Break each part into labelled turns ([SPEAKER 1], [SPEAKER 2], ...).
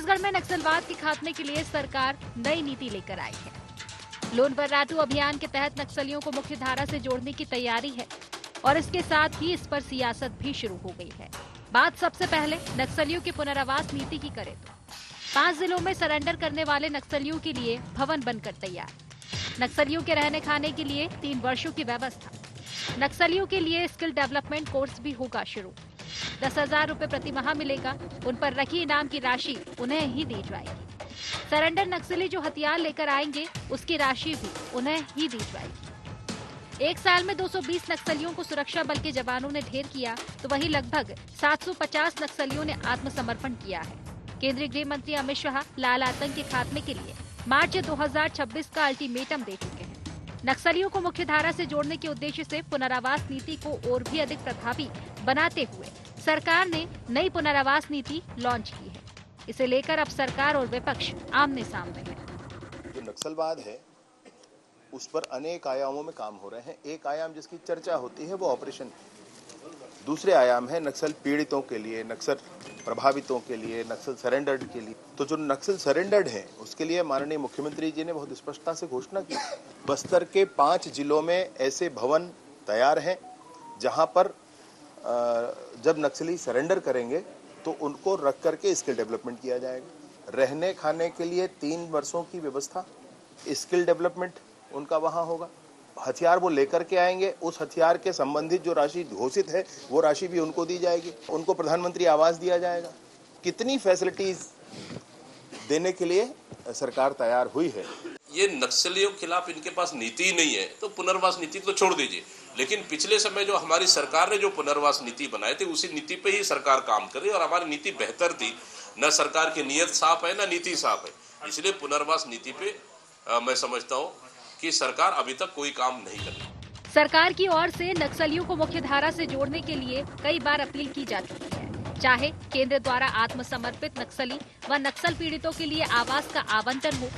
[SPEAKER 1] छत्तीसगढ़ में नक्सलवाद के खात्मे के लिए सरकार नई नीति लेकर आई है। लोन वर्राटू अभियान के तहत नक्सलियों को मुख्य धारा से जोड़ने की तैयारी है और इसके साथ ही इस पर सियासत भी शुरू हो गई है। बात सबसे पहले नक्सलियों की पुनर्वास नीति की करें तो 5 जिलों में सरेंडर करने वाले नक्सलियों के लिए भवन बनकर तैयार। नक्सलियों के रहने खाने के लिए 3 वर्षों की व्यवस्था। नक्सलियों के लिए स्किल डेवलपमेंट कोर्स भी होगा शुरू। 10,000 रुपए प्रति माह मिलेगा। उन पर रखी इनाम की राशि उन्हें ही दी जाएगी। सरेंडर नक्सली जो हथियार लेकर आएंगे उसकी राशि भी उन्हें ही दी जाएगी। एक साल में 220 नक्सलियों को सुरक्षा बल के जवानों ने ढेर किया तो वहीं लगभग 750 नक्सलियों ने आत्मसमर्पण किया है। केंद्रीय गृह मंत्री अमित शाह लाल आतंक के खात्मे के लिए मार्च 2026 का अल्टीमेटम दे चुके हैं। नक्सलियों को मुख्य धारा से जोड़ने के उद्देश्य से पुनरावास नीति को और भी अधिक प्रभावी बनाते हुए सरकार ने नई पुनरावास नीति लॉन्च की है। इसे लेकर अब सरकार और विपक्ष आमने सामने है।
[SPEAKER 2] जो नक्सलवाद है उस पर अनेक आयामों में काम हो रहे हैं। एक आयाम जिसकी चर्चा होती है वो ऑपरेशन है। दूसरे आयाम है नक्सल पीड़ितों के लिए, नक्सल प्रभावितों के लिए, नक्सल सरेंडर्ड के लिए। तो जो नक्सल सरेंडर्ड हैं उसके लिए माननीय मुख्यमंत्री जी ने बहुत स्पष्टता से घोषणा की। बस्तर के 5 जिलों में ऐसे भवन तैयार हैं जहां पर जब नक्सली सरेंडर करेंगे तो उनको रख करके स्किल डेवलपमेंट किया जाएगा। रहने खाने के लिए 3 वर्षों की व्यवस्था, स्किल डेवलपमेंट उनका वहां होगा। हथियार वो लेकर के आएंगे, उस हथियार के संबंधित जो राशि घोषित है वो राशि भी उनको दी जाएगी। उनको प्रधानमंत्री आवास दिया जाएगा। कितनी फैसिलिटीज देने के लिए सरकार तैयार हुई है।
[SPEAKER 3] ये नक्सलियों के खिलाफ इनके पास नीति ही नहीं है तो पुनर्वास नीति तो छोड़ दीजिए, लेकिन पिछले समय जो हमारी सरकार ने जो पुनर्वास नीति बनाई थी उसी नीति पे ही सरकार काम कर रही है और हमारी नीति बेहतर थी। न सरकार की नीयत साफ है, न नीति साफ है। इसलिए पुनर्वास नीति पे मैं समझता हूँ कि सरकार अभी तक कोई काम नहीं कर रही।
[SPEAKER 1] सरकार की ओर से नक्सलियों को मुख्य धारा से जोड़ने के लिए कई बार अपील की जा चुकी है। चाहे केंद्र द्वारा आत्मसमर्पित नक्सली व नक्सल पीड़ितों के लिए आवास का आवंटन हो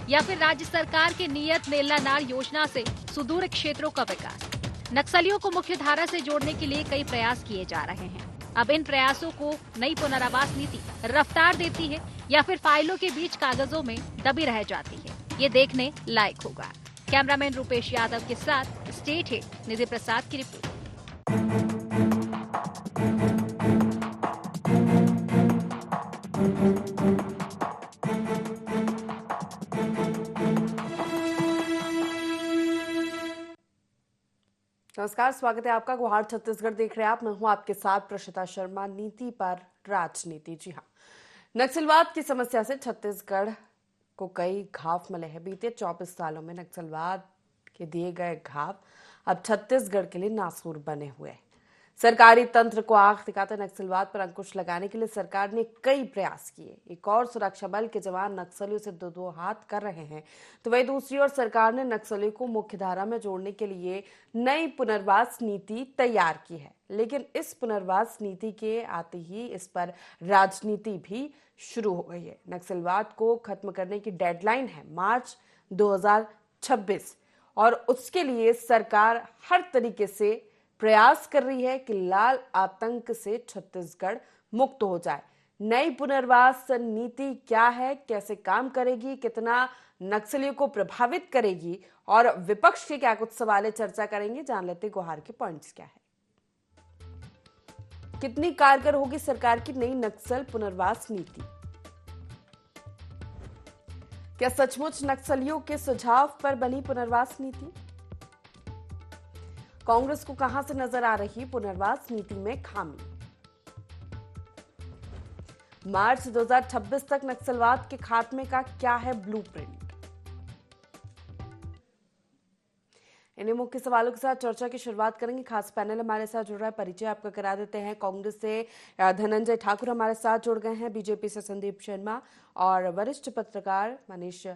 [SPEAKER 1] या फिर राज्य सरकार के नियत नेला नार योजना से सुदूर क्षेत्रों का विकास। नक्सलियों को मुख्य धारा से जोड़ने के लिए कई प्रयास किए जा रहे हैं। अब इन प्रयासों को नई पुनर्वास नीति रफ्तार देती है या फिर फाइलों के बीच कागजों में दबी रह जाती है, ये देखने लायक होगा। कैमरामैन रूपेश यादव के साथ स्टेट हेड निधि प्रसाद की रिपोर्ट।
[SPEAKER 4] नमस्कार, स्वागत है आपका। गुहार छत्तीसगढ़ देख रहे हैं आप। मैं हूं आपके साथ प्रशिता शर्मा। नीति पर राजनीति। जी हां, नक्सलवाद की समस्या से छत्तीसगढ़ को कई घाव मिले हैं। बीते 24 सालों में नक्सलवाद के दिए गए घाव अब छत्तीसगढ़ के लिए नासूर बने हुए हैं। सरकारी तंत्र को आंख दिखाते नक्सलवाद पर अंकुश लगाने के लिए सरकार ने कई प्रयास किए। एक और सुरक्षा बल के जवान नक्सलियों से दो हाथ कर रहे हैं, तो वहीं दूसरी ओर सरकार ने नक्सलियों को मुख्यधारा में जोड़ने के लिए नई पुनर्वास नीति तैयार की है। लेकिन इस पुनर्वास नीति के आते ही इस पर राजनीति भी शुरू हो गई है। नक्सलवाद को खत्म करने की डेडलाइन है मार्च 2026 और उसके लिए सरकार हर तरीके से प्रयास कर रही है कि लाल आतंक से छत्तीसगढ़ मुक्त हो जाए। नई पुनर्वास नीति क्या है, कैसे काम करेगी, कितना नक्सलियों को प्रभावित करेगी और विपक्ष के क्या कुछ सवाल चर्चा करेंगे। जान लेते गुहार के पॉइंट्स क्या है। कितनी कारगर होगी सरकार की नई नक्सल पुनर्वास नीति? क्या सचमुच नक्सलियों के सुझाव पर बनी पुनर्वास नीति? कांग्रेस को कहां से नजर आ रही पुनर्वास नीति में खामी? मार्च 2026 तक नक्सलवाद के खात्मे का क्या है ब्लूप्रिंट? इन्हीं मुख्य सवालों के साथ चर्चा की शुरुआत करेंगे। खास पैनल हमारे साथ जुड़ रहा है, परिचय आपका करा देते हैं। कांग्रेस से धनंजय ठाकुर हमारे साथ जुड़ गए हैं, बीजेपी से संदीप शर्मा और वरिष्ठ पत्रकार मनीष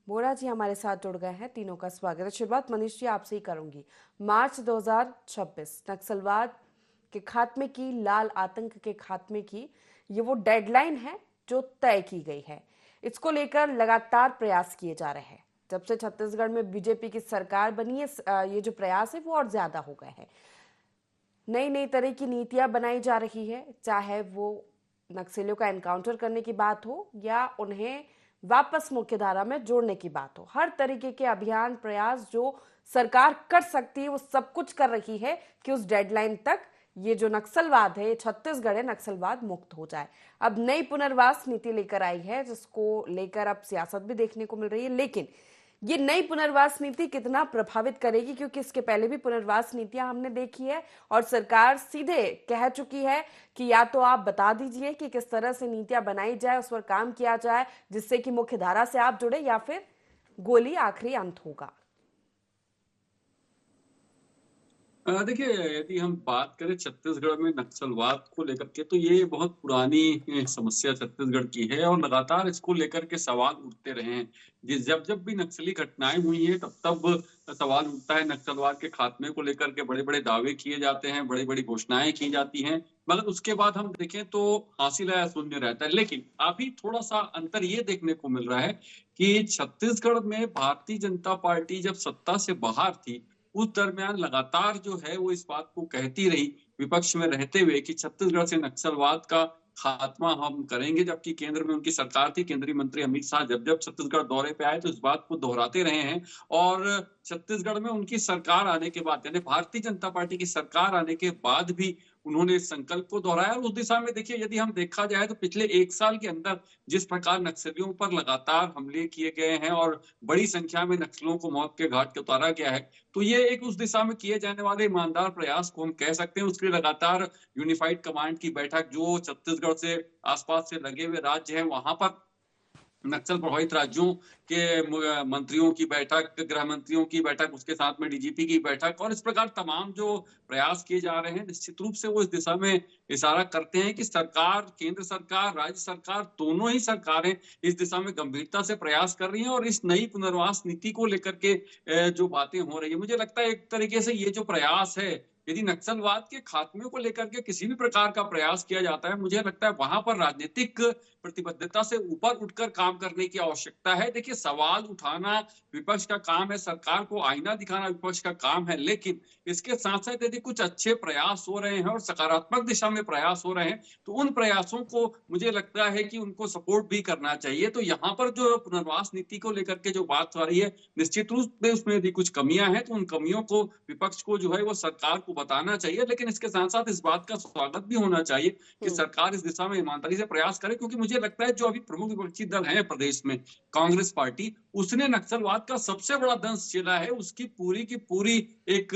[SPEAKER 4] मोरा जी हमारे साथ जुड़ गए हैं। तीनों का स्वागत है। शुरुआत मनीष जी आपसे ही करूंगी। मार्च 2026 नक्सलवाद के खात्मे की, लाल आतंक के खात्मे की, ये वो डेडलाइन है जो तय की गई है। इसको लेकर लगातार प्रयास किए जा रहे हैं। जब से छत्तीसगढ़ में बीजेपी की सरकार बनी है, ये जो प्रयास है वो और ज्यादा हो गए हैं। नई नई तरह की नीतियां बनाई जा रही है, चाहे वो नक्सलियों का एनकाउंटर करने की बात हो या उन्हें वापस मुख्यधारा में जोड़ने की बात हो, हर तरीके के अभियान प्रयास जो सरकार कर सकती है वो सब कुछ कर रही है कि उस डेडलाइन तक ये जो नक्सलवाद है, ये छत्तीसगढ़ है, नक्सलवाद मुक्त हो जाए। अब नई पुनर्वास नीति लेकर आई है जिसको लेकर अब सियासत भी देखने को मिल रही है, लेकिन ये नई पुनर्वास नीति कितना प्रभावित करेगी, क्योंकि इसके पहले भी पुनर्वास नीतियां हमने देखी है और सरकार सीधे कह चुकी है कि या तो आप बता दीजिए कि किस तरह से नीतियां बनाई जाए, उस पर काम किया जाए जिससे कि मुख्य धारा से आप जुड़े, या फिर गोली आखिरी अंत होगा।
[SPEAKER 5] देखिए, यदि हम बात करें छत्तीसगढ़ में नक्सलवाद को लेकर के, तो ये बहुत पुरानी समस्या छत्तीसगढ़ की है और लगातार इसको लेकर के सवाल उठते रहे हैं। जब जब भी नक्सली घटनाएं हुई हैं, तब तब सवाल उठता है। नक्सलवाद के खात्मे को लेकर के बड़े बड़े दावे किए जाते हैं, बड़ी बड़ी घोषणाएं की जाती हैं, मगर उसके बाद हम देखें तो हासिल या शून्य रहता है। लेकिन अभी थोड़ा सा अंतर ये देखने को मिल रहा है कि छत्तीसगढ़ में भारतीय जनता पार्टी जब सत्ता से बाहर थी, उस दरमियान लगातार जो है वो इस बात को कहती रही, विपक्ष में रहते हुए, कि छत्तीसगढ़ से नक्सलवाद का खात्मा हम करेंगे। जबकि केंद्र में उनकी सरकार थी, केंद्रीय मंत्री अमित शाह जब जब छत्तीसगढ़ दौरे पे आए तो इस बात को दोहराते रहे हैं। और छत्तीसगढ़ में उनकी सरकार आने के बाद, यानी भारतीय जनता पार्टी की सरकार आने के बाद भी उन्होंने इस संकल्प को दोहराया। और उस दिशा में देखिए, यदि हम देखा जाए तो पिछले 1 साल के अंदर जिस प्रकार नक्सलियों पर लगातार हमले किए गए हैं और बड़ी संख्या में नक्सलियों को मौत के घाट पे उतारा गया है, तो ये एक उस दिशा में किए जाने वाले ईमानदार प्रयास को हम कह सकते हैं। उसके लिए लगातार यूनिफाइड कमांड की बैठक, जो छत्तीसगढ़ से आसपास से लगे हुए राज्य हैं वहां पर नक्सल प्रभावित राज्यों के मंत्रियों की बैठक, गृह मंत्रियों की बैठक, उसके साथ में डीजीपी की बैठक, और इस प्रकार तमाम जो प्रयास किए जा रहे हैं, निश्चित रूप से वो इस दिशा में इशारा करते हैं कि सरकार, केंद्र सरकार, राज्य सरकार, दोनों ही सरकारें इस दिशा में गंभीरता से प्रयास कर रही हैं। और इस नई पुनर्वास नीति को लेकर के जो बातें हो रही है, मुझे लगता है एक तरीके से ये जो प्रयास है, यदि नक्सलवाद के खात्मे को लेकर के किसी भी प्रकार का प्रयास किया जाता है, मुझे लगता है वहां पर राजनीतिक प्रतिबद्धता से ऊपर उठकर काम करने की आवश्यकता है। देखिए, सवाल उठाना विपक्ष का काम है, सरकार को आईना दिखाना विपक्ष का काम है, लेकिन इसके साथ साथ यदि कुछ अच्छे प्रयास हो रहे हैं और सकारात्मक दिशा में प्रयास हो रहे हैं, तो उन प्रयासों को मुझे लगता है कि उनको सपोर्ट भी करना चाहिए। तो यहाँ पर जो पुनर्वास नीति को लेकर के जो बात हो रही है, निश्चित रूप से उसमें यदि कुछ कमियां हैं तो उन कमियों को विपक्ष को जो है वो सरकार को बताना चाहिए। लेकिन इसके साथ साथ इस बात का स्वागत भी होना चाहिए कि सरकार इस दिशा में ईमानदारी से प्रयास करे, क्योंकि मुझे लगता है जो अभी प्रमुख विपक्षी दल है प्रदेश में, कांग्रेस पार्टी, उसने नक्सलवाद का सबसे बड़ा दंश झेला है। उसकी पूरी की पूरी एक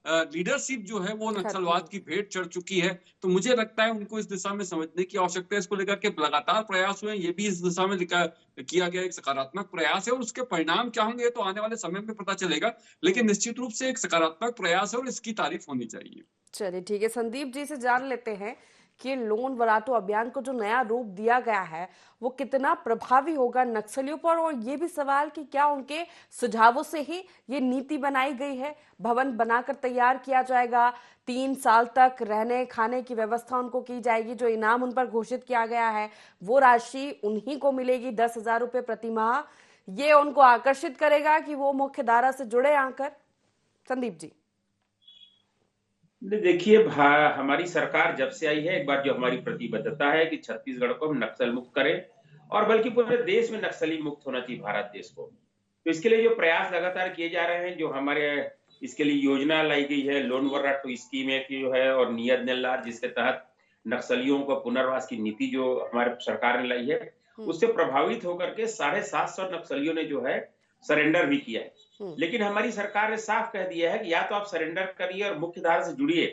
[SPEAKER 5] लीडरशिप जो है वो नक्सलवाद की भेंट चढ़ चुकी है। तो मुझे लगता है उनको इस दिशा में समझने की आवश्यकता है। इसको लेकर के लगातार प्रयास हुए, ये भी इस दिशा में किया गया एक सकारात्मक प्रयास है, और उसके परिणाम क्या होंगे तो आने वाले समय में पता चलेगा। लेकिन निश्चित रूप से एक सकारात्मक प्रयास है और इसकी तारीफ होनी चाहिए।
[SPEAKER 4] चलिए ठीक है, संदीप जी से जान लेते हैं कि लोन वराटू अभियान को जो नया रूप दिया गया है वो कितना प्रभावी होगा नक्सलियों पर, और ये भी सवाल कि क्या उनके सुझावों से ही ये नीति बनाई गई है, भवन बनाकर तैयार किया जाएगा, 3 साल तक रहने खाने की व्यवस्था उनको की जाएगी, जो इनाम उन पर घोषित किया गया है वो राशि उन्हीं को मिलेगी 10,000 रुपए प्रति माह। ये उनको आकर्षित करेगा कि वो मुख्य धारा से जुड़े आकर। संदीप जी,
[SPEAKER 6] देखिए, हमारी सरकार जब से आई है, एक बार जो हमारी प्रतिबद्धता है कि छत्तीसगढ़ को हम नक्सल मुक्त करें, और बल्कि पूरे देश में नक्सली मुक्त होना चाहिए भारत देश को। तो इसके लिए जो प्रयास लगातार किए जा रहे हैं, जो हमारे इसके लिए योजना लाई गई है, लोन वर्राटू स्कीम एक जो है, और नियत निर्धार, जिसके तहत नक्सलियों को पुनर्वास की नीति जो हमारे सरकार ने लाई है, उससे प्रभावित होकर के 750 नक्सलियों ने जो है सरेंडर भी किया है। लेकिन हमारी सरकार ने साफ कह दिया है कि या तो आप सरेंडर करिए और मुख्य धारा से जुड़िए,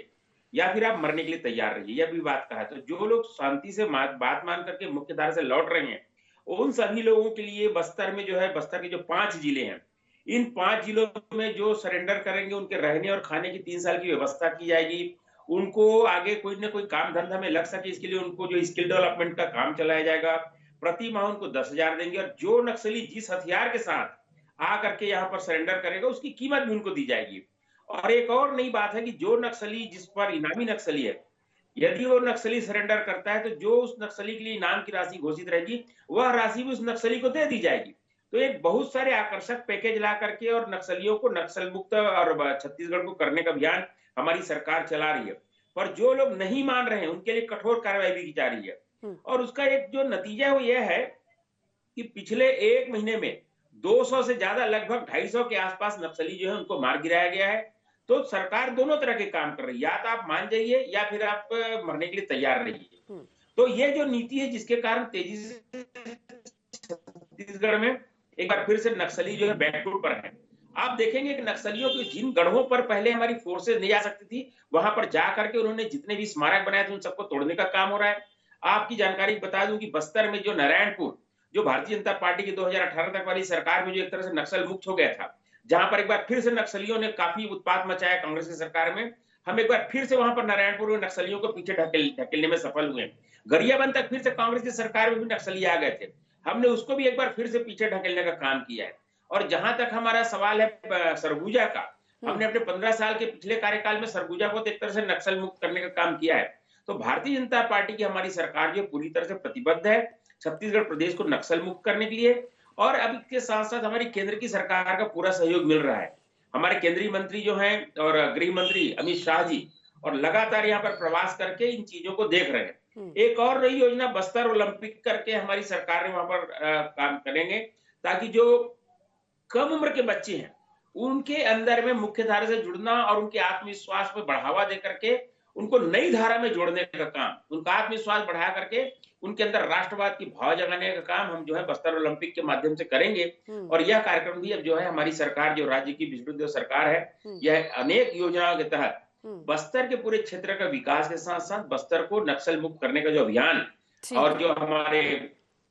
[SPEAKER 6] या फिर आप मरने के लिए तैयार रहिए। यह भी बात कहा है। तो जो लोग शांति से बात मान करके मुख्य धारा से लौट रहे हैं, उन सभी लोगों के लिए बस्तर में जो है, बस्तर के जो 5 जिले हैं, इन 5 जिलों में जो सरेंडर करेंगे उनके रहने और खाने की 3 साल की व्यवस्था की जाएगी। उनको आगे कोई ना कोई काम धंधा में लग सके, इसके लिए उनको जो स्किल डेवलपमेंट का काम चलाया जाएगा। प्रति माह उनको 10,000 देंगे, और जो नक्सली जिस हथियार के साथ आ करके यहाँ पर सरेंडर करेगा उसकी कीमत भी उनको दी जाएगी। और एक और नई बात है कि जो नक्सली, जिस पर इनामी नक्सली है, यदि वो नक्सली सरेंडर करता है तो जो उस नक्सली के लिए इनाम की राशि घोषित रहेगी, वह राशि भी उस नक्सली को दे दी जाएगी। तो एक बहुत सारे आकर्षक पैकेज ला करके और नक्सलियों को नक्सल मुक्त और छत्तीसगढ़ को करने का अभियान हमारी सरकार चला रही है। पर जो लोग नहीं मान रहे हैं उनके लिए कठोर कार्रवाई भी की जा रही है। और उसका एक जो नतीजा वो यह है कि पिछले एक महीने में 200 से ज्यादा, लगभग 250 के आसपास नक्सली जो है उनको मार गिराया गया है। तो सरकार दोनों तरह के काम कर रही है, या तो आप मान जाइए या फिर आप मरने के लिए तैयार रहिए। तो ये जो नीति है जिसके कारण तेजी से छत्तीसगढ़ में एक बार फिर से नक्सली जो है बैकफुट पर है। आप देखेंगे कि नक्सलियों के जिन गढ़ों पर पहले हमारी फोर्सेज नहीं जा सकती थी, वहां पर जा करके उन्होंने जितने भी स्मारक बनाए थे उन सबको तोड़ने का काम हो रहा है। आपकी जानकारी बता दूं कि बस्तर में जो नारायणपुर, जो भारतीय जनता पार्टी की 2018 तक वाली सरकार में जो एक तरह से नक्सल मुक्त हो गया था, जहां पर एक बार फिर से नक्सलियों ने काफी उत्पात मचाया कांग्रेस की सरकार में, हम एक बार फिर से वहां पर नारायणपुर में नक्सलियों को पीछे ढकेलने में सफल हुए। गरियाबंद तक फिर से कांग्रेस की सरकार में भी नक्सली आ गए थे, हमने उसको भी एक बार फिर से पीछे ढकेलने का काम किया है। और जहां तक हमारा सवाल है सरगुजा का, हमने अपने 15 साल के पिछले कार्यकाल में सरगुजा को एक तरह से नक्सल मुक्त करने का काम किया है। तो भारतीय जनता पार्टी की हमारी सरकार जो पूरी तरह से प्रतिबद्ध है छत्तीसगढ़ प्रदेश को नक्सल मुक्त करने के लिए, और अब इसके साथ साथ हमारी केंद्र की सरकार का पूरा सहयोग मिल रहा है। हमारे केंद्रीय मंत्री जो हैं और गृह मंत्री अमित शाह जी, और लगातार यहाँ पर प्रवास करके इन चीजों को देख रहे हैं। एक और नई योजना बस्तर ओलंपिक करके हमारी सरकार ने वहां पर काम करेंगे, ताकि जो कम उम्र के बच्चे हैं उनके अंदर में मुख्य धारा से जुड़ना और उनके आत्मविश्वास को बढ़ावा दे करके उनको नई धारा में जोड़ने का काम, उनका आत्मविश्वास बढ़ा करके उनके अंदर राष्ट्रवाद की भाव जगाने का काम हम जो है बस्तर ओलंपिक के माध्यम से करेंगे। और यह कार्यक्रम भी अब जो है हमारी सरकार, जो राज्य की विस्तृत सरकार है, यह अनेक योजनाओं के तहत बस्तर के पूरे क्षेत्र का विकास के साथ साथ बस्तर को नक्सल मुक्त करने का जो अभियान और जो हमारे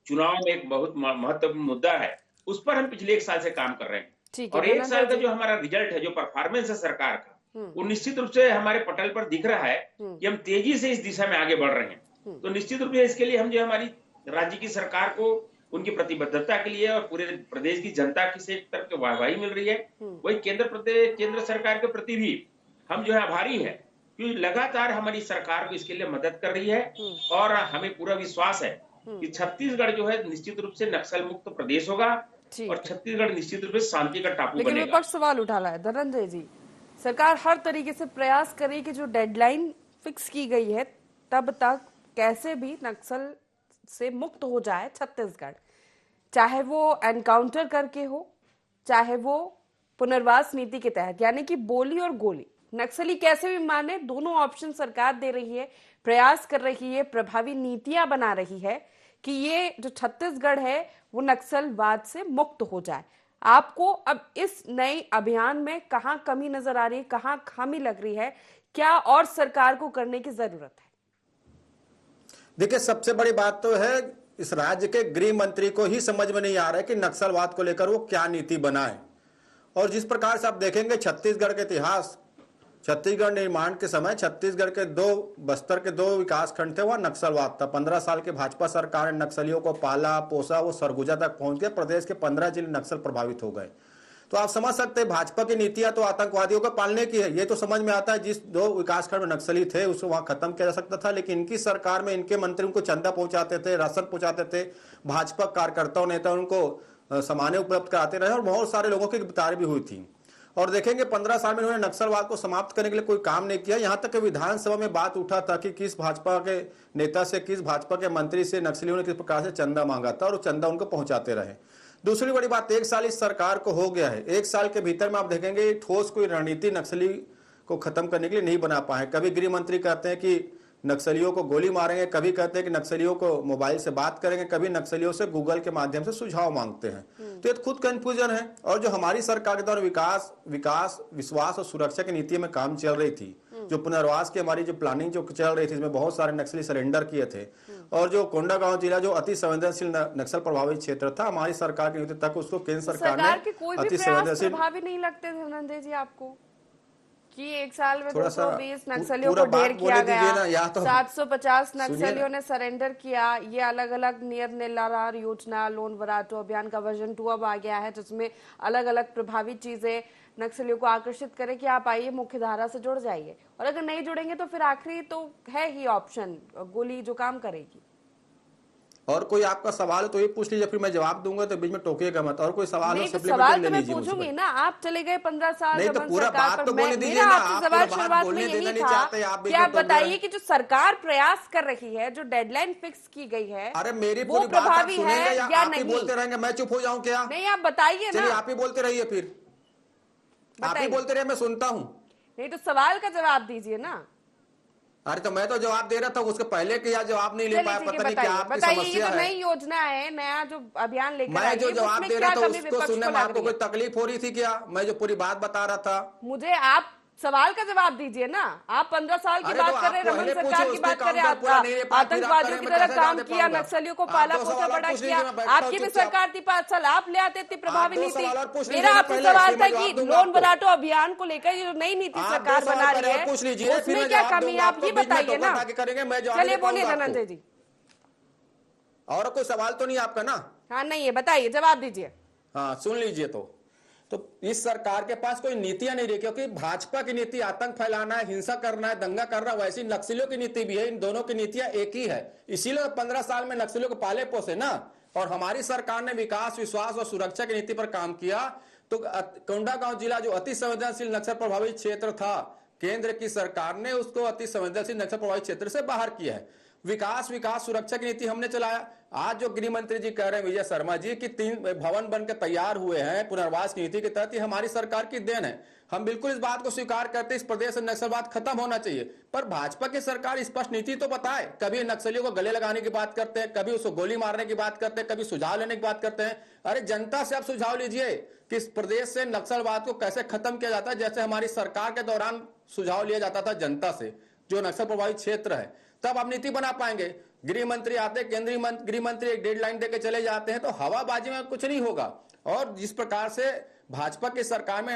[SPEAKER 6] चुनाव में एक बहुत महत्वपूर्ण मुद्दा है, उस पर हम पिछले एक साल से काम कर रहे हैं। और एक साल का जो हमारा रिजल्ट है, जो परफॉर्मेंस है सरकार का, वो निश्चित रूप से हमारे पटल पर दिख रहा है कि हम तेजी से इस दिशा में आगे बढ़ रहे हैं। तो निश्चित रूप से इसके लिए हम जो हमारी राज्य की सरकार को उनकी प्रतिबद्धता के लिए और पूरे प्रदेश की जनता की से एक तरफ वाहवाही मिल रही है, वही केंद्र सरकार के प्रति भी हम जो है आभारी है, क्योंकि लगातार हमारी सरकार को इसके लिए मदद कर रही है। और हमें पूरा विश्वास है कि छत्तीसगढ़ जो है निश्चित रूप से नक्सल मुक्त प्रदेश होगा और छत्तीसगढ़ निश्चित रूप से शांति का टापू बनेगा।
[SPEAKER 4] लेकिन विपक्ष सवाल उठा रहा है धनंजय जी, सरकार हर तरीके से प्रयास करे कि जो डेडलाइन फिक्स की गई है तब तक कैसे भी नक्सल से मुक्त हो जाए छत्तीसगढ़, चाहे वो एनकाउंटर करके हो, चाहे वो पुनर्वास नीति के तहत, यानी कि बोली और गोली, नक्सली कैसे भी माने, दोनों ऑप्शन सरकार दे रही है, प्रयास कर रही है, प्रभावी नीतियां बना रही है कि ये जो छत्तीसगढ़ है वो नक्सलवाद से मुक्त हो जाए। आपको अब इस नए अभियान में कहां कमी नजर आ रही है, कहां खामी लग रही है, क्या और सरकार को करने की जरूरत है?
[SPEAKER 7] देखिए, सबसे बड़ी बात तो है इस राज्य के गृह मंत्री को ही समझ में नहीं आ रहा है कि नक्सलवाद को लेकर वो क्या नीति बनाए। और जिस प्रकार से आप देखेंगे छत्तीसगढ़ के इतिहास, छत्तीसगढ़ निर्माण के समय छत्तीसगढ़ के बस्तर के 2 विकास खंड थे, वह नक्सलवाद था। 15 साल के भाजपा सरकार ने नक्सलियों को पाला पोसा, वो सरगुजा तक पहुंच गए, प्रदेश के 15 जिले नक्सल प्रभावित हो गए। तो आप समझ सकते हैं भाजपा की नीतियां तो आतंकवादियों को पालने की है, ये तो समझ में आता है। जिस 2 विकासखंड में नक्सली थे उसको वहां खत्म किया जा सकता था, लेकिन इनकी सरकार में इनके मंत्री उनको चंदा पहुंचाते थे, राशन पहुंचाते थे, भाजपा कार्यकर्ताओं नेता उनको सामान उपलब्ध कराते रहे और बहुत सारे लोगों की गिरफ्तारी भी हुई थी। और देखेंगे 15 साल में उन्होंने नक्सलवाद को समाप्त करने के लिए कोई काम नहीं किया। यहां तक कि विधानसभा में बात उठा था कि किस भाजपा के नेता से, किस भाजपा के मंत्री से नक्सलियों ने किस प्रकार से चंदा मांगा था, और चंदा उनको पहुंचाते रहे। दूसरी बड़ी बात, 1 साल इस सरकार को हो गया है, 1 साल के भीतर में आप देखेंगे ठोस कोई रणनीति नक्सली को खत्म करने के लिए नहीं बना पाए। कभी गृह मंत्री कहते हैं कि नक्सलियों को गोली मारेंगे, कभी कहते हैं कि नक्सलियों को मोबाइल से बात करेंगे, कभी नक्सलियों से गूगल के माध्यम से सुझाव मांगते हैं। तो ये खुद कंफ्यूजन है। और जो हमारी सरकार के दौरान विकास विश्वास और सुरक्षा की नीति में काम चल रही थी, जो पुनर्वास की हमारी जो प्लानिंग जो चल रही थी, इसमें बहुत सारे नक्सली सरेंडर किए थे। और जो कोंडागांव जिला जो अति संवेदनशील नक्सल प्रभावित क्षेत्र था, हमारी सरकार की नीति तक उसको केंद्र सरकार ने
[SPEAKER 4] अति संवेदनशील प्रभावी नहीं लगते धनंजय जी आपको कि 1 साल में 220 नक्सलियों को ढेर किया गया, 750 नक्सलियों ने सरेंडर किया, ये अलग अलग निराधार योजना, लोन वराटू अभियान का वर्जन 2 अब आ गया है, जिसमें अलग अलग प्रभावी चीजें नक्सलियों को आकर्षित करें कि आप आइए मुख्य धारा से जुड़ जाइए, और अगर नहीं जुड़ेंगे तो फिर आखिरी तो है ही ऑप्शन गोली जो काम करेगी।
[SPEAKER 7] और कोई आपका सवाल हो तो ये पूछ लीजिए, फिर मैं जवाब दूंगा, तो बीच में टोकिएगा मत। और कोई सवाल हो
[SPEAKER 4] नहीं तो
[SPEAKER 7] सप्लीमेंट्री
[SPEAKER 4] सवाल
[SPEAKER 7] ले
[SPEAKER 4] तो मैं
[SPEAKER 7] लीजिए मुझसे।
[SPEAKER 4] पूछूंगी ना, आप चले गए 15 साल
[SPEAKER 7] नहीं तो
[SPEAKER 4] रमन
[SPEAKER 7] पूरा
[SPEAKER 4] सरकार
[SPEAKER 7] बात
[SPEAKER 4] पर।
[SPEAKER 7] तो बोलने
[SPEAKER 4] मेरा
[SPEAKER 7] दीजिए ना,
[SPEAKER 4] आपसे
[SPEAKER 7] आप
[SPEAKER 4] सवाल
[SPEAKER 7] पूरा बात
[SPEAKER 4] शुरुआत में
[SPEAKER 7] बोलने
[SPEAKER 4] यही
[SPEAKER 7] देना नहीं
[SPEAKER 4] था
[SPEAKER 7] चाहते, आप बीच
[SPEAKER 4] कि
[SPEAKER 7] में
[SPEAKER 4] आप
[SPEAKER 7] टोक दे रहे
[SPEAKER 4] बताइए
[SPEAKER 7] हैं।
[SPEAKER 4] कि जो सरकार प्रयास कर रही है, जो डेडलाइन फिक्स की गई है,
[SPEAKER 7] अरे मेरी
[SPEAKER 4] वो
[SPEAKER 7] पूरी बात आप
[SPEAKER 4] प्रभावी
[SPEAKER 7] सुनेंगे
[SPEAKER 4] है
[SPEAKER 7] या
[SPEAKER 4] या
[SPEAKER 7] आप ही
[SPEAKER 4] नहीं?
[SPEAKER 7] बोलते रहेंगे, मैं चुप हो जाऊं क्या?
[SPEAKER 4] नहीं, आप बताइए
[SPEAKER 7] चलिए
[SPEAKER 4] ना,
[SPEAKER 7] आप ही बोलते रहिए, फिर आप ही
[SPEAKER 4] बताइए।
[SPEAKER 7] बोलते रहिए, मैं सुनता हूं।
[SPEAKER 4] नहीं तो सवाल का जवाब दीजिए ना।
[SPEAKER 7] अरे तो मैं तो जवाब दे रहा था, उसके पहले के या जवाब नहीं ले
[SPEAKER 4] चलिए
[SPEAKER 7] पाया,
[SPEAKER 4] ठीक है,
[SPEAKER 7] पता नहीं क्या
[SPEAKER 4] बताइए
[SPEAKER 7] आपकी
[SPEAKER 4] बताइए, ये
[SPEAKER 7] समस्या
[SPEAKER 4] जो
[SPEAKER 7] है।
[SPEAKER 4] नई योजना है, नया जो अभियान लेकर आई
[SPEAKER 7] मैं
[SPEAKER 4] है,
[SPEAKER 7] जो जवाब
[SPEAKER 4] उसमें
[SPEAKER 7] दे
[SPEAKER 4] क्या
[SPEAKER 7] रहा था
[SPEAKER 4] कमी
[SPEAKER 7] उसको
[SPEAKER 4] विपक्ष
[SPEAKER 7] सुनने
[SPEAKER 4] को
[SPEAKER 7] में
[SPEAKER 4] लग
[SPEAKER 7] आपको
[SPEAKER 4] रही
[SPEAKER 7] कोई
[SPEAKER 4] है?
[SPEAKER 7] तकलीफ हो रही थी क्या? मैं जो पूरी बात बता रहा था।
[SPEAKER 4] मुझे आप सवाल का जवाब दीजिए ना। आप 15 साल की
[SPEAKER 7] अरे
[SPEAKER 4] बात
[SPEAKER 7] तो
[SPEAKER 4] कर रहे
[SPEAKER 7] आप
[SPEAKER 4] हैं, रमन
[SPEAKER 7] पहले
[SPEAKER 4] सरकार
[SPEAKER 7] पूछो,
[SPEAKER 4] की
[SPEAKER 7] उसके
[SPEAKER 4] बात कर रहे
[SPEAKER 7] काउंटर पूरा नहीं ले पाए, फिर आप
[SPEAKER 4] आतंकवादियों
[SPEAKER 7] करें,
[SPEAKER 4] की
[SPEAKER 7] मैं
[SPEAKER 4] तरह
[SPEAKER 7] कैसे
[SPEAKER 4] काम
[SPEAKER 7] जवाब दे
[SPEAKER 4] किया,
[SPEAKER 7] पाऊंगा?
[SPEAKER 4] नक्सलियों को
[SPEAKER 7] आप
[SPEAKER 4] पाला
[SPEAKER 7] दो
[SPEAKER 4] पोसा
[SPEAKER 7] सवाल और
[SPEAKER 4] बड़ा
[SPEAKER 7] पूछ
[SPEAKER 4] किया।
[SPEAKER 7] लीजिए, मैं बैठता हूं
[SPEAKER 4] आपकी भी
[SPEAKER 7] चुपचाप।
[SPEAKER 4] सरकार थी 5 साल, आप ले आते इतनी प्रभावी
[SPEAKER 7] दो
[SPEAKER 4] नीति।
[SPEAKER 7] सवाल और पूछ
[SPEAKER 4] मेरा
[SPEAKER 7] लीजिए ना
[SPEAKER 4] आपसे
[SPEAKER 7] पहले,
[SPEAKER 4] सवाल
[SPEAKER 7] फिर
[SPEAKER 4] था
[SPEAKER 7] मैं
[SPEAKER 4] कि
[SPEAKER 7] जवाब दूंगा
[SPEAKER 4] लोन
[SPEAKER 7] आपको।
[SPEAKER 4] बराटो अभियान को लेकर ये जो नई नीति
[SPEAKER 7] आप
[SPEAKER 4] सरकार
[SPEAKER 7] दो
[SPEAKER 4] बना
[SPEAKER 7] सवाल
[SPEAKER 4] रही
[SPEAKER 7] पहले और
[SPEAKER 4] है,
[SPEAKER 7] पूछ लीजिए, फिर
[SPEAKER 4] उसमें
[SPEAKER 7] मैं
[SPEAKER 4] क्या
[SPEAKER 7] जवाब
[SPEAKER 4] कमी है,
[SPEAKER 7] दूंगा
[SPEAKER 4] आप
[SPEAKER 7] आपको।
[SPEAKER 4] ये
[SPEAKER 7] बीच में
[SPEAKER 4] बताइए
[SPEAKER 7] टोका
[SPEAKER 4] ना।
[SPEAKER 7] टाकी करेंगे, मैं जवाब
[SPEAKER 4] चलिए
[SPEAKER 7] दे
[SPEAKER 4] बोलिए
[SPEAKER 7] पाऊंगा
[SPEAKER 4] धनंजय
[SPEAKER 7] आपको।
[SPEAKER 4] जी।
[SPEAKER 7] और कोई सवाल तो नहीं आपका ना?
[SPEAKER 4] हाँ नहीं है, बताइए, जवाब दीजिए।
[SPEAKER 7] हाँ सुन लीजिए। तो इस सरकार के पास कोई नीतियां नहीं रही, क्योंकि भाजपा की नीति आतंक फैलाना है, हिंसा करना है, दंगा करना, वैसी नक्सलियों की नीति भी है। इन दोनों की नीतियां एक ही है, इसीलिए 15 साल में नक्सलियों को पाले पोसे ना। और हमारी सरकार ने विकास, विश्वास और सुरक्षा की नीति पर काम किया। तो कोंडागांव जिला जो अति संवेदनशील नक्सल प्रभावित क्षेत्र था, केंद्र की सरकार ने उसको अति संवेदनशील नक्सल प्रभावित क्षेत्र से बाहर किया है। विकास, सुरक्षा की नीति हमने चलाया। आज जो गृह मंत्री जी कह रहे हैं विजय शर्मा जी की 3 भवन बनकर तैयार हुए हैं पुनर्वास की नीति के तहत, ये हमारी सरकार की देन है। हम बिल्कुल इस बात को स्वीकार करते हैं, इस प्रदेश से नक्सलवाद खत्म होना चाहिए। पर भाजपा की सरकार स्पष्ट नीति तो बताए। कभी नक्सलियों को गले लगाने की बात करते हैं, कभी उसको गोली मारने की बात करते हैं, कभी सुझाव लेने की बात करते हैं। अरे जनता से आप सुझाव लीजिए कि इस प्रदेश से नक्सलवाद को कैसे खत्म किया जाता है, जैसे हमारी सरकार के दौरान सुझाव लिया जाता था जनता से, जो नक्सल प्रभावित क्षेत्र है। तब आप नीति बना पाएंगे। गृह मंत्री आते, केंद्रीय गृह मंत्री एक डेडलाइन देके चले जाते हैं, तो हवाबाजी में कुछ नहीं होगा। और जिस प्रकार से भाजपा की सरकार में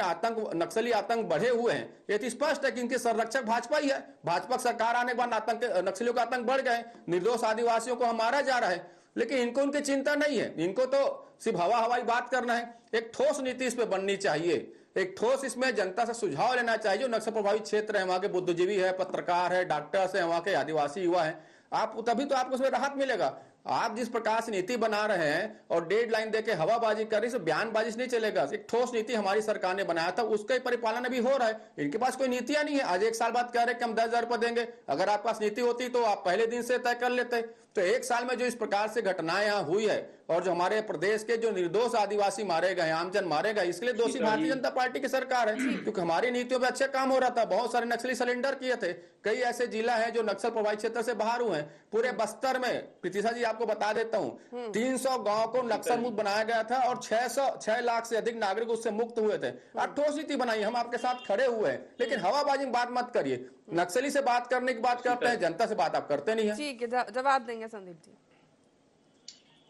[SPEAKER 7] नक्सली आतंक बढ़े हुए हैं, ये तो स्पष्ट है कि इनके संरक्षक भाजपा ही है। भाजपा सरकार आने के बाद नक्सलियों का आतंक बढ़ गए, निर्दोष आदिवासियों को मारा जा रहा है। लेकिन इनको उनकी चिंता नहीं है, इनको तो सिर्फ हवाई बात करना है। एक ठोस नीति इस पे बननी चाहिए, एक ठोस इसमें जनता से सुझाव लेना चाहिए। जो नक्सल प्रभावित क्षेत्र है, वहां के बुद्धिजीवी है, पत्रकार है, डॉक्टर्स है, वहां के आदिवासी युवा है, आप तभी तो आपको उसमें राहत मिलेगा। आप जिस प्रकार से नीति बना रहे हैं और डेडलाइन देके हवाबाजी कर रही है, बयानबाजी से नहीं चलेगा। एक ठोस नीति हमारी सरकार ने बनाया था, उसका परिपालन अभी हो रहा है। इनके पास कोई नीतियां नहीं है। आज 1 साल बाद कह रहे कि हम 10,000 रुपए देंगे। अगर आपके पास नीति होती तो आप पहले दिन से तय कर लेते। तो 1 साल में जो इस प्रकार से घटनाएं यहाँ हुई है, और जो हमारे प्रदेश के जो निर्दोष आदिवासी मारे गए, आमजन मारे गए, इसके लिए दोषी भारतीय जनता पार्टी की सरकार है। क्योंकि हमारी नीतियों पे अच्छा काम हो रहा था, बहुत सारे नक्सली सरेंडर किए थे। कई ऐसे जिला है जो नक्सल प्रभावित क्षेत्र से बाहर हुए हैं। पूरे बस्तर में प्रीतिशा जी आपको बता देता हूँ, 300 गांव को नक्सल मुक्त बनाया गया था और 6 लाख से अधिक नागरिक उससे मुक्त हुए थे। आप ठोस नीति बनाइए, हम आपके साथ खड़े हुए हैं। लेकिन हवाबाजी में बात मत करिए। नक्सली से बात करने की बात करते हैं, जनता से बात आप करते नहीं है।
[SPEAKER 4] ठीक है, जवाब देंगे संदीप जी।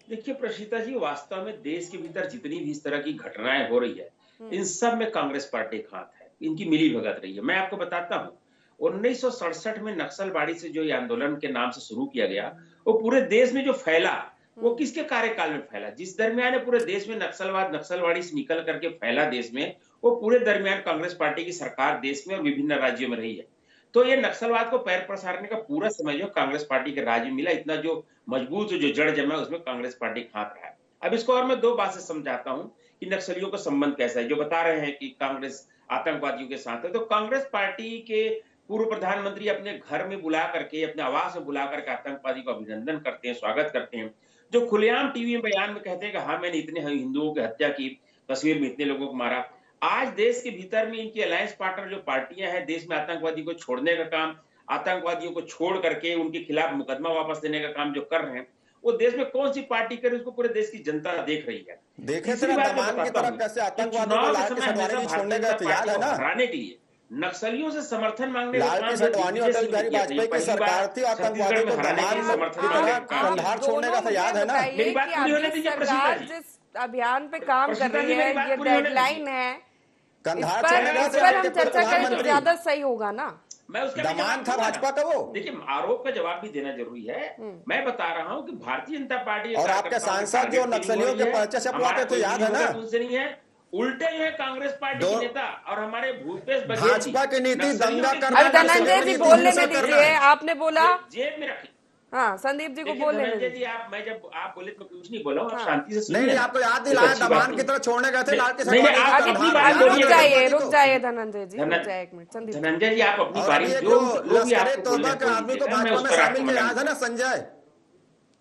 [SPEAKER 6] देखिए प्रशीता जी, वास्तव में देश के भीतर जितनी भी इस तरह की घटनाएं हो रही है, इन सब में कांग्रेस पार्टी का हाथ है, इनकी मिली भगत रही है। मैं आपको बताता हूँ, 1967 में नक्सलवाड़ी से जो ये आंदोलन के नाम से शुरू किया गया, वो पूरे देश में जो फैला, वो किसके कार्यकाल में फैला? जिस दरमियान पूरे देश में नक्सलवाड़ी से निकल करके फैला देश में, वो पूरे दरमियान कांग्रेस पार्टी की सरकार देश में और विभिन्न राज्यों में रही है। तो ये नक्सलवाद को पैर पसारने का पूरा समय जो कांग्रेस पार्टी के राज में मिला, इतना जो मजबूत जो जड़ जमा उसमें कांग्रेस पार्टी का हाथ रहा है। अब इसको और मैं 2 बात से समझाता हूं कि नक्सलियों का संबंध कैसा है। जो बता रहे हैं कि कांग्रेस आतंकवादियों के साथ है, तो कांग्रेस पार्टी के पूर्व प्रधानमंत्री अपने घर में बुला करके, अपने आवास में बुला करके आतंकवादी को अभिनंदन करते हैं, स्वागत करते हैं। जो खुलेआम टीवी में बयान में कहते हैं कि हाँ मैंने इतने हिंदुओं की हत्या की, कश्मीर में इतने लोगों को मारा। आज देश के भीतर में इनकी अलायंस पार्टनर जो पार्टियां हैं, देश में आतंकवादी को छोड़ने का काम, आतंकवादियों को छोड़ करके उनके खिलाफ मुकदमा वापस देने का काम जो कर रहे हैं, वो देश में कौन सी पार्टी करे, उसको पूरे देश की जनता देख रही है।
[SPEAKER 7] देखे थे दमान की तरफ कैसे आतंकवादियों को लाल कृष्ण अडवाणी जी छोड़ने गए थे, याद है ना?
[SPEAKER 6] हराने के लिए नक्सलियों से समर्थन मांगने
[SPEAKER 7] लाल कृष्ण अडवाणी अटल बिहारी वाजपेयी की सरकार थी, आतंकवादियों को कंधार छोड़ने का था, याद है ना?
[SPEAKER 6] मेरी बात पूरी होने दीजिए प्रशीता जी।
[SPEAKER 4] जिस अभियान पे काम कर रही है, ये डेडलाइन है,
[SPEAKER 7] कंधार
[SPEAKER 4] इस पर हम चर्चा करें तो ज्यादा सही होगा ना।
[SPEAKER 6] मैं उसका
[SPEAKER 7] दमान था भाजपा का वो।
[SPEAKER 6] देखिए, आरोप का जवाब भी देना जरूरी है। मैं बता रहा हूं कि भारतीय जनता पार्टी
[SPEAKER 7] और आपके सांसद जो नक्सलियों के पर्चे से अपवाते थे, याद है ना?
[SPEAKER 6] उनसे नहीं है, उल्टे जो है कांग्रेस पार्टी के नेता और हमारे भूपेश बघेल
[SPEAKER 7] भाजपा की नीति दंगा
[SPEAKER 4] अरे धनंजय जी बोलने में दीजिए, आपने बोला
[SPEAKER 6] जेब में रखी।
[SPEAKER 4] हाँ, संदीप जी को
[SPEAKER 6] देखिए
[SPEAKER 4] बोलने
[SPEAKER 6] धनंजय
[SPEAKER 4] दीजिए।
[SPEAKER 6] जी, मैं जब आप बोले तो कुछ नहीं बोला हूं, आप
[SPEAKER 4] हाँ।
[SPEAKER 6] शांति से
[SPEAKER 7] नहीं
[SPEAKER 6] सुनिए
[SPEAKER 7] नहीं,
[SPEAKER 6] ना।
[SPEAKER 7] आपको याद
[SPEAKER 6] एक
[SPEAKER 7] दिलाया,
[SPEAKER 6] अच्छी बात
[SPEAKER 7] दबान की
[SPEAKER 6] नहीं।
[SPEAKER 7] तरह छोड़ने गए थे लाल
[SPEAKER 6] नहीं,
[SPEAKER 7] किस
[SPEAKER 6] आप अपनी बारी
[SPEAKER 4] अब रुक
[SPEAKER 6] बोलिए।
[SPEAKER 4] जाइए, रुक जाइए धनंजय जी, रुक
[SPEAKER 6] धन-
[SPEAKER 4] जाइए एक मिनट। संदीप जी,
[SPEAKER 6] धनंजय जी, आप अपनी
[SPEAKER 7] और
[SPEAKER 6] बारी
[SPEAKER 7] अभी एक
[SPEAKER 6] जो
[SPEAKER 7] जो
[SPEAKER 6] जो भी
[SPEAKER 7] लश्करे
[SPEAKER 6] आपको
[SPEAKER 7] तौबा
[SPEAKER 6] बोलना
[SPEAKER 7] के
[SPEAKER 6] बोल
[SPEAKER 7] आदमी को
[SPEAKER 6] दीजिएगा, मैं
[SPEAKER 7] भाजपा
[SPEAKER 6] उस
[SPEAKER 7] में
[SPEAKER 6] पर
[SPEAKER 7] शामिल
[SPEAKER 6] आपको
[SPEAKER 7] किया,
[SPEAKER 6] मना
[SPEAKER 7] याद है
[SPEAKER 6] नहीं।
[SPEAKER 7] ना संजय?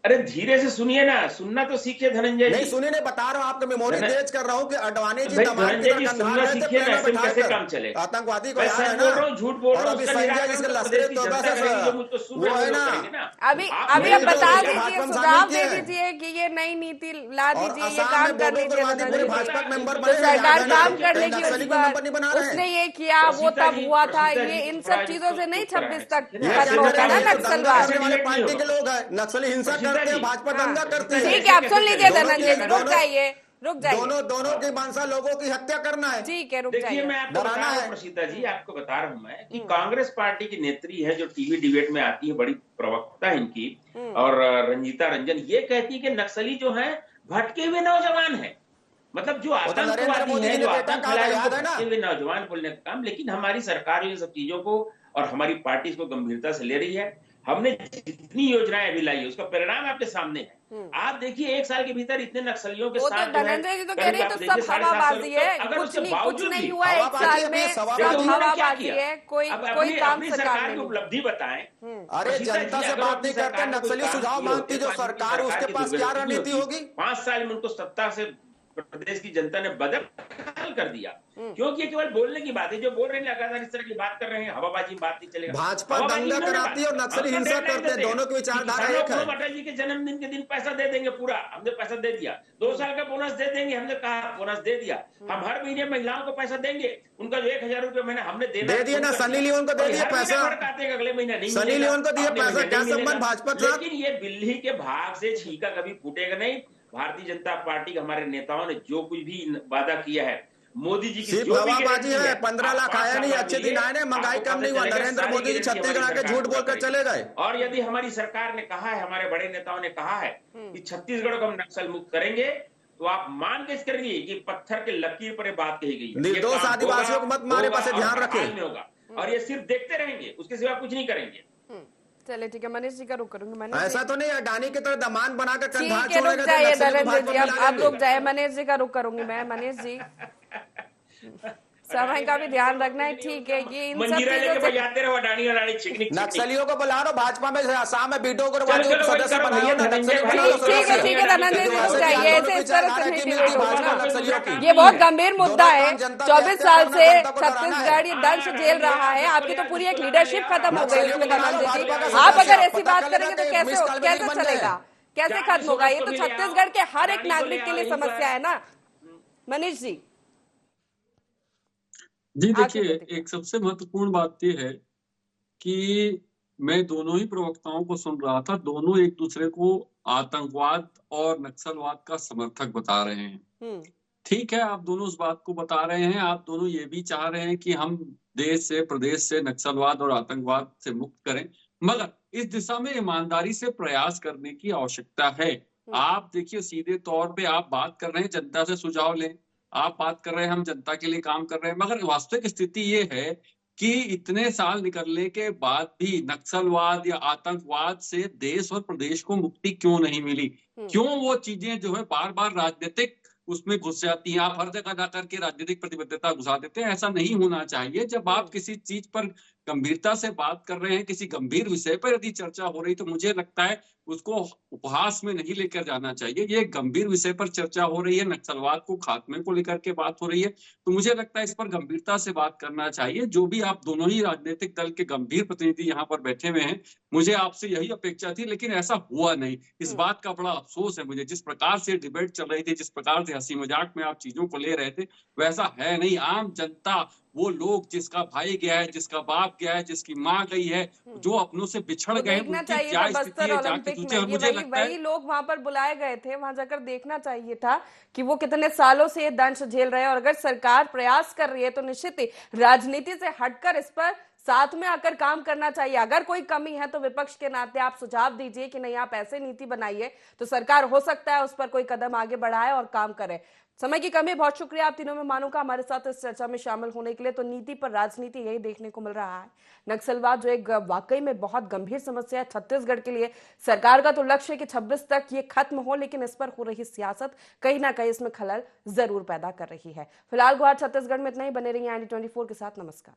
[SPEAKER 6] अरे धीरे से सुनिए ना, सुनना तो सीखिए धनंजय
[SPEAKER 7] नहीं
[SPEAKER 6] जी।
[SPEAKER 7] सुनिए, नहीं बता रहा हूँ, आपको मेमोरी
[SPEAKER 6] धन-
[SPEAKER 7] तेज कर रहा हूँ कि अडवाणी जी
[SPEAKER 6] भाई
[SPEAKER 7] दमाम की
[SPEAKER 6] धनंजय
[SPEAKER 7] तरह
[SPEAKER 6] जी,
[SPEAKER 7] कंधार
[SPEAKER 6] सुनना
[SPEAKER 7] गए थे
[SPEAKER 6] सीखिए ना,
[SPEAKER 7] प्लेन में
[SPEAKER 6] ऐसे में कैसे
[SPEAKER 7] बैठाकर
[SPEAKER 6] काम चलेगा।
[SPEAKER 7] आतंकवादी को,
[SPEAKER 6] मैं
[SPEAKER 7] याद है
[SPEAKER 6] सच
[SPEAKER 7] ना?
[SPEAKER 6] बोल रहा हूँ, झूठ बोल
[SPEAKER 7] और
[SPEAKER 6] रहा हूँ,
[SPEAKER 7] अभी
[SPEAKER 6] उसका
[SPEAKER 7] संजय
[SPEAKER 6] निराकरण
[SPEAKER 7] जिसके
[SPEAKER 6] तो
[SPEAKER 7] लश्करे
[SPEAKER 6] प्रदेश की
[SPEAKER 7] तौबा
[SPEAKER 6] जनता
[SPEAKER 7] से
[SPEAKER 6] करेगी, जो मुझको सुन
[SPEAKER 7] वो
[SPEAKER 6] रहे हैं
[SPEAKER 7] है
[SPEAKER 6] वो लोग
[SPEAKER 7] ना,
[SPEAKER 6] करेंगे ना।
[SPEAKER 4] अभी
[SPEAKER 6] आप
[SPEAKER 4] अभी
[SPEAKER 6] नहीं
[SPEAKER 4] अब
[SPEAKER 6] तो
[SPEAKER 4] बता
[SPEAKER 6] बोलिए,
[SPEAKER 4] दीजिए,
[SPEAKER 7] भाजपा में
[SPEAKER 4] सुझाव
[SPEAKER 7] शामिल
[SPEAKER 4] दे
[SPEAKER 7] किए।
[SPEAKER 4] दीजिए कि ये नई नीति ला
[SPEAKER 7] और
[SPEAKER 4] दीजिए, ये
[SPEAKER 7] असम
[SPEAKER 4] काम
[SPEAKER 7] में
[SPEAKER 4] कर
[SPEAKER 7] बोडो
[SPEAKER 4] लीजिए
[SPEAKER 7] उग्रवादी पूरे
[SPEAKER 4] धनंजय जी।
[SPEAKER 7] भाजपा के मेंबर
[SPEAKER 4] तो
[SPEAKER 7] बने हैं, याद
[SPEAKER 4] सरकार
[SPEAKER 7] है ना?
[SPEAKER 4] काम कर
[SPEAKER 7] कहीं
[SPEAKER 4] लेगी उस
[SPEAKER 7] नक्सली के
[SPEAKER 4] पर,
[SPEAKER 7] मेंबर नहीं बना रहे
[SPEAKER 4] उसने
[SPEAKER 7] हैं।
[SPEAKER 4] ये किया, वो
[SPEAKER 6] प्रसीता
[SPEAKER 4] तब
[SPEAKER 6] जी,
[SPEAKER 4] हुआ था,
[SPEAKER 6] प्रसीता
[SPEAKER 4] ये
[SPEAKER 6] जी,
[SPEAKER 4] इन
[SPEAKER 6] थोड़ा
[SPEAKER 4] सब चीजों से नहीं
[SPEAKER 6] चुप कराना
[SPEAKER 4] 26 तक
[SPEAKER 6] सीखिए ना।
[SPEAKER 7] ये
[SPEAKER 6] ऐसे
[SPEAKER 4] खत्म
[SPEAKER 7] क्या
[SPEAKER 6] में
[SPEAKER 4] होगा
[SPEAKER 7] करें,
[SPEAKER 4] ना
[SPEAKER 7] ये तो
[SPEAKER 6] काम
[SPEAKER 7] दंगा
[SPEAKER 4] नक्सलवाद।
[SPEAKER 7] करने वाले
[SPEAKER 6] डिबेट नहीं
[SPEAKER 7] पार्टी के
[SPEAKER 6] होगा।
[SPEAKER 7] लोग हैं, नक्सली हिंसा
[SPEAKER 6] प्रसीता
[SPEAKER 7] करते हैं,
[SPEAKER 6] जी,
[SPEAKER 7] भाजपा
[SPEAKER 4] हाँ,
[SPEAKER 7] दंगा करती है।
[SPEAKER 4] ठीक है, आप सुन लीजिए
[SPEAKER 7] दोनों
[SPEAKER 4] धनंजय जी,
[SPEAKER 7] के
[SPEAKER 4] रुक जाइए, रुक जाइए।
[SPEAKER 7] दोनों की मंशा लोगों की हत्या करना है।
[SPEAKER 4] ठीक है, रुक
[SPEAKER 6] देखिए
[SPEAKER 4] जाइए।
[SPEAKER 6] मैं आपको बता
[SPEAKER 7] डराना
[SPEAKER 6] रहा हूँ
[SPEAKER 7] है।
[SPEAKER 6] प्रसीता जी, आपको बता रहा हूँ मैं कि कांग्रेस पार्टी की नेत्री है जो टीवी डिबेट में आती है, बड़ी प्रवक्ता है इनकी, और रंजीता रंजन, ये कहती है कि नक्सली जो है भटके हुए नौजवान है। मतलब जो
[SPEAKER 7] वो तो नरेंद्र
[SPEAKER 6] आतंकवादी
[SPEAKER 7] मोदी
[SPEAKER 6] है,
[SPEAKER 7] जी ने
[SPEAKER 6] जो
[SPEAKER 7] बेटा
[SPEAKER 6] आतंक
[SPEAKER 7] कहा
[SPEAKER 6] फैला
[SPEAKER 7] था,
[SPEAKER 6] रहे हैं,
[SPEAKER 7] याद
[SPEAKER 6] उनको
[SPEAKER 7] है ना?
[SPEAKER 6] भटके हुए नौजवान बोलने का काम। लेकिन हमारी सरकार इन सब चीजों को और हमारी पार्टी इसको गंभीरता से ले रही है। हमने जितनी योजनाएं अभी लाई है उसका परिणाम आपके सामने है। आप देखिए 1 साल के भीतर इतने नक्सलियों के
[SPEAKER 4] वो तो
[SPEAKER 6] साथ जो है,
[SPEAKER 4] धनंजय जी तो कह
[SPEAKER 6] करीब
[SPEAKER 4] रहे हैं
[SPEAKER 6] आप
[SPEAKER 4] तो
[SPEAKER 6] देखिए
[SPEAKER 4] सब
[SPEAKER 6] 750
[SPEAKER 4] हवाबाजी है,
[SPEAKER 6] अगर
[SPEAKER 4] कुछ
[SPEAKER 6] उसके
[SPEAKER 4] नहीं, कुछ
[SPEAKER 6] बावजूद
[SPEAKER 4] नहीं
[SPEAKER 6] भी
[SPEAKER 4] हुआ एक
[SPEAKER 7] हवाबाजी
[SPEAKER 4] साल
[SPEAKER 7] है,
[SPEAKER 4] में,
[SPEAKER 7] ये
[SPEAKER 4] सब
[SPEAKER 7] हवाबाजी
[SPEAKER 6] उन्होंने क्या
[SPEAKER 4] हवाबाजी
[SPEAKER 6] किया?
[SPEAKER 4] है, कोई
[SPEAKER 6] अब
[SPEAKER 4] कोई काम
[SPEAKER 6] अपनी
[SPEAKER 4] सरकार
[SPEAKER 6] सरकार
[SPEAKER 4] ने
[SPEAKER 6] की
[SPEAKER 4] नहीं किया।
[SPEAKER 6] उपलब्धि बताएं।
[SPEAKER 7] अरे
[SPEAKER 6] प्रसीता जी,
[SPEAKER 7] जनता से
[SPEAKER 6] अगर
[SPEAKER 7] बात
[SPEAKER 6] अपनी
[SPEAKER 7] नहीं करते,
[SPEAKER 6] सरकार ने कुछ
[SPEAKER 7] नक्सली
[SPEAKER 6] काम
[SPEAKER 7] सुझाव
[SPEAKER 6] किए
[SPEAKER 7] मांगती,
[SPEAKER 6] होते
[SPEAKER 7] जो
[SPEAKER 6] तो आज उनकी
[SPEAKER 7] सरकार,
[SPEAKER 6] सरकार
[SPEAKER 7] उसके
[SPEAKER 6] की
[SPEAKER 7] पास क्या
[SPEAKER 6] दुर्गति नहीं
[SPEAKER 7] रणनीति
[SPEAKER 6] होती।
[SPEAKER 7] होगी?
[SPEAKER 6] 5 साल में उनको सत्ता से प्रदेश की जनता ने बदल कर दिया। क्योंकि ये केवल बोलने की बात है, जो बोल रहे हैं लगातार इस तरह की बात कर रहे हैं, हवाबाजी में बात नहीं चलेगा।
[SPEAKER 7] भाजपा
[SPEAKER 6] हवाबाजी
[SPEAKER 7] दंगा
[SPEAKER 6] इन्होंने
[SPEAKER 7] कराती है और
[SPEAKER 6] बात-
[SPEAKER 7] नक्सली
[SPEAKER 6] हम तो
[SPEAKER 7] हिंसा
[SPEAKER 6] डेडलाइन
[SPEAKER 7] करते हैं,
[SPEAKER 6] देते
[SPEAKER 7] दोनों की
[SPEAKER 6] कि
[SPEAKER 7] विचारधारा
[SPEAKER 6] किसानों
[SPEAKER 7] एक है।
[SPEAKER 6] को अटल जी के जन्मदिन के दिन पैसा दे देंगे पूरा, हमने पैसा दे दिया। 2 साल का बोनस दे देंगे, हमने कहा बोनस दे दिया। हम हर महीने महिलाओं को पैसा देंगे, उनका जो 1000 रुपये महीना हमने देना
[SPEAKER 7] दे दिए ना,
[SPEAKER 6] शुरू कर
[SPEAKER 7] सनी
[SPEAKER 6] दिया।
[SPEAKER 7] लियोन को दे
[SPEAKER 6] और
[SPEAKER 7] दिए
[SPEAKER 6] हर महीने
[SPEAKER 7] पैसा।
[SPEAKER 6] भड़काते हैं, अगले महीने नहीं
[SPEAKER 7] सनी
[SPEAKER 6] मिलेगा,
[SPEAKER 7] लियोन को दिए
[SPEAKER 6] अगले
[SPEAKER 7] पैसा,
[SPEAKER 6] महीने
[SPEAKER 7] क्या
[SPEAKER 6] नहीं
[SPEAKER 7] संबंध
[SPEAKER 6] मिलेगा।
[SPEAKER 7] भाजपा के साथ?
[SPEAKER 6] लेकिन ये बिल्ली के भाग से छीका कभी फूटेगा नहीं। भारतीय जनता पार्टी के हमारे नेताओं ने जो कुछ भी वादा किया है, मोदी जी की
[SPEAKER 7] सिर्फ
[SPEAKER 6] जो भी
[SPEAKER 7] हवाबाजी
[SPEAKER 6] गारंटी
[SPEAKER 7] है,
[SPEAKER 6] है,
[SPEAKER 7] 15 लाख आया नहीं, अच्छे दिन आए नहीं, महंगाई कम नहीं हुआ, नरेंद्र मोदी जी छत्तीसगढ़ आके झूठ बोलकर चले गए।
[SPEAKER 6] और यदि हमारी सरकार ने कहा है, हमारे बड़े नेताओं ने कहा है कि छत्तीसगढ़ को हम नक्सल मुक्त करेंगे, तो आप मान के करिए कि पत्थर के लकीर पर ये बात कही गई है।
[SPEAKER 7] निर्दोष
[SPEAKER 6] ये काम
[SPEAKER 7] आदिवासियों को
[SPEAKER 6] होगा,
[SPEAKER 7] मत मारे,
[SPEAKER 6] होगा
[SPEAKER 7] पास
[SPEAKER 6] और
[SPEAKER 7] ध्यान
[SPEAKER 6] हर
[SPEAKER 7] रखें।
[SPEAKER 6] हाल में होगा। और ये सिर्फ देखते रहेंगे, उसके सिवा कुछ नहीं करेंगे।
[SPEAKER 4] चलिए ठीक है, मनीष जी का रुक करूंगी। मनीष
[SPEAKER 7] ऐसा
[SPEAKER 4] जी,
[SPEAKER 7] तो नहीं अडानी की तरह दमान बनाकर कंधार
[SPEAKER 4] ठीक है,
[SPEAKER 7] छोड़ने
[SPEAKER 4] रुक
[SPEAKER 7] का,
[SPEAKER 4] जाइए
[SPEAKER 7] नक्सली को
[SPEAKER 4] धनंजय
[SPEAKER 7] भाजपा
[SPEAKER 4] जी,
[SPEAKER 7] में
[SPEAKER 4] अब
[SPEAKER 7] ला
[SPEAKER 4] अब रुक
[SPEAKER 7] देंगे।
[SPEAKER 4] जाए। मनीष जी का रुक करूंगी मैं। मनीष जी, समय का भी ध्यान रखना है, ठीक है। ये इन सब
[SPEAKER 6] मंजीरा
[SPEAKER 4] चीजों
[SPEAKER 6] लेके
[SPEAKER 4] से
[SPEAKER 6] बजाते रहो, अडानी अडानी चिकनिक
[SPEAKER 7] नक्सलियों को बुला लो, भाजपा में आसाम में बीटो
[SPEAKER 6] चलो,
[SPEAKER 7] उग्रवादी
[SPEAKER 6] चलो, वही
[SPEAKER 7] सदस्य
[SPEAKER 6] करो
[SPEAKER 7] बनाओ
[SPEAKER 6] भैया,
[SPEAKER 7] ना,
[SPEAKER 6] धनंजय
[SPEAKER 7] नक्सली
[SPEAKER 6] भाई,
[SPEAKER 7] बना लो
[SPEAKER 6] ठीक है,
[SPEAKER 7] सदस्य।
[SPEAKER 4] ठीक है धनंजय जी, रुक जाइए, ऐसे इस तरह से नहीं डिबेट होगा ना। ये बहुत गंभीर मुद्दा है। 24 साल से छत्तीसगढ़ ये दंश झेल रहा है, आपकी तो पूरी एक लीडरशिप खत्म हो गई उसमें धनंजय जी। आप अगर ऐसी बात करेंगे तो कैसे चलेगा, कैसे खत्म होगा? ये तो छत्तीसगढ़ के हर एक नागरिक के लिए समस्या है ना मनीष जी।
[SPEAKER 5] जी देखिए, एक सबसे महत्वपूर्ण बात यह है कि मैं दोनों ही प्रवक्ताओं को सुन रहा था, दोनों एक दूसरे को आतंकवाद और नक्सलवाद का समर्थक बता रहे हैं। ठीक है, आप दोनों उस बात को बता रहे हैं, आप दोनों ये भी चाह रहे हैं कि हम देश से, प्रदेश से नक्सलवाद और आतंकवाद से मुक्त करें, मगर इस दिशा में ईमानदारी से प्रयास करने की आवश्यकता है। आप देखिए, सीधे तौर पे आप बात कर रहे हैं जनता से सुझाव लें, आप बात कर रहे हैं हम जनता के लिए काम कर रहे हैं, मगर वास्तविक स्थिति ये है कि इतने साल निकलने के बाद भी नक्सलवाद या आतंकवाद से देश और प्रदेश को मुक्ति क्यों नहीं मिली? क्यों वो चीजें जो है बार बार राजनीतिक उसमें घुस जाती हैं? आप हर जगह जाकर के राजनीतिक प्रतिबद्धता घुसा देते हैं, ऐसा नहीं होना चाहिए। जब आप किसी चीज पर गंभीरता से बात कर रहे हैं, किसी गंभीर विषय पर यदि चर्चा हो रही, तो मुझे लगता है उसको उपहास में नहीं लेकर जाना चाहिए। ये एक गंभीर विषय पर चर्चा हो रही है, नक्सलवाद को खात्मे को लेकर के बात हो रही है, तो मुझे लगता है इस पर गंभीरता से बात करना चाहिए। जो भी आप दोनों ही राजनीतिक दल के गंभीर प्रतिनिधि यहाँ पर बैठे हुए हैं, मुझे आपसे यही अपेक्षा थी, लेकिन ऐसा हुआ नहीं। इस बात का बड़ा अफसोस है मुझे। जिस प्रकार से डिबेट चल रही थी, जिस प्रकार से हंसी मजाक में आप चीजों को ले रहे थे, वैसा है नहीं। आम जनता, वो लोग जिसका भाई गया है, जिसका बाप गया है, जिसकी माँ गई है, जो अपनों से बिछड़ गए,
[SPEAKER 4] देखना
[SPEAKER 7] उनकी
[SPEAKER 4] चाहिए
[SPEAKER 7] क्या
[SPEAKER 4] था
[SPEAKER 7] स्थिति
[SPEAKER 4] बस्तर
[SPEAKER 7] है जाके
[SPEAKER 4] ओलंपिक
[SPEAKER 7] सोचे।
[SPEAKER 4] में।
[SPEAKER 7] और
[SPEAKER 4] ये
[SPEAKER 7] मुझे
[SPEAKER 4] वही
[SPEAKER 7] लगता है
[SPEAKER 4] वही लोग वहां पर बुलाए गए थे, वहां जाकर देखना चाहिए था कि वो कितने सालों से ये दंश झेल रहे हैं। और अगर सरकार प्रयास कर रही है तो निश्चित ही राजनीति से हटकर इस पर साथ में आकर काम करना चाहिए। अगर कोई कमी है तो विपक्ष के नाते आप सुझाव दीजिए कि नहीं, आप ऐसे नीति बनाइए तो सरकार हो सकता है उस पर कोई कदम आगे बढ़ाए और काम करे। समय की कमी, बहुत शुक्रिया आप तीनों मेहमानों का हमारे साथ इस चर्चा में शामिल होने के लिए। तो नीति पर राजनीति, यही देखने को मिल रहा है। नक्सलवाद जो एक वाकई में बहुत गंभीर समस्या है छत्तीसगढ़ के लिए। सरकार का तो लक्ष्य है कि 26 तक ये खत्म हो, लेकिन इस पर हो रही सियासत कहीं ना कहीं इसमें खलल जरूर पैदा कर रही है। फिलहाल गुहार छत्तीसगढ़ में इतना ही। बने रहिए IND24 के साथ। नमस्कार।